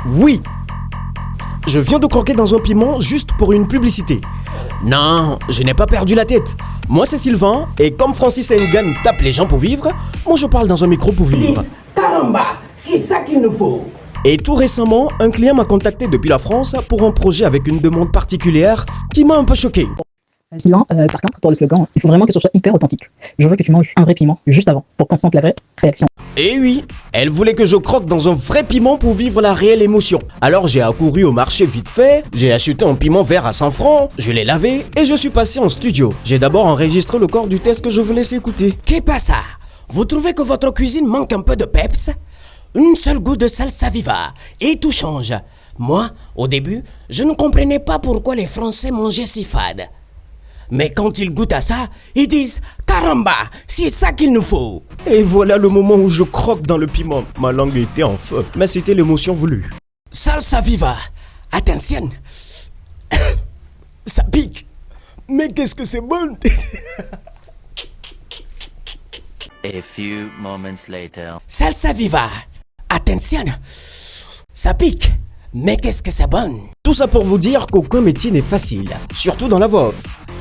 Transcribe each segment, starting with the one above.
Oui, je viens de croquer dans un piment juste pour une publicité. Non, je n'ai pas perdu la tête. Moi c'est Sylvain, et comme Francis Ngannou tape les gens pour vivre, moi je parle dans un micro pour vivre. Caramba, c'est ça qu'il nous faut. Et tout récemment, un client m'a contacté depuis la France pour un projet avec une demande particulière qui m'a un peu choqué. Sylvain, par contre, pour le slogan, il faut vraiment que ce soit hyper authentique. Je veux que tu manges un vrai piment juste avant, pour qu'on sente la vraie réaction. Et oui, elle voulait que je croque dans un vrai piment pour vivre la réelle émotion. Alors j'ai accouru au marché vite fait, j'ai acheté un piment vert à 100 francs, je l'ai lavé et je suis passé en studio. J'ai d'abord enregistré le corps du test que je vous laisse écouter. Qu'est passa? Vous trouvez que votre cuisine manque un peu de peps? Une seule goutte de salsa viva et tout change. Moi, au début, je ne comprenais pas pourquoi les Français mangeaient si fade. Mais quand ils goûtent à ça, ils disent « Caramba, c'est ça qu'il nous faut !» Et voilà le moment où je croque dans le piment. Ma langue était en feu, mais c'était l'émotion voulue. Salsa viva, attention. Ça pique. Mais qu'est-ce que c'est bon. A few moments later. Salsa viva, attention. Ça pique. Mais qu'est-ce que c'est bon. Tout ça pour vous dire qu'aucun métier n'est facile, surtout dans la voix off.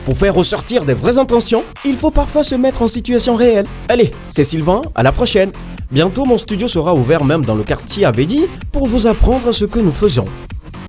Pour faire ressortir des vraies intentions, il faut parfois se mettre en situation réelle. Allez, c'est Sylvain, à la prochaine. Bientôt mon studio sera ouvert même dans le quartier Abedi pour vous apprendre ce que nous faisons.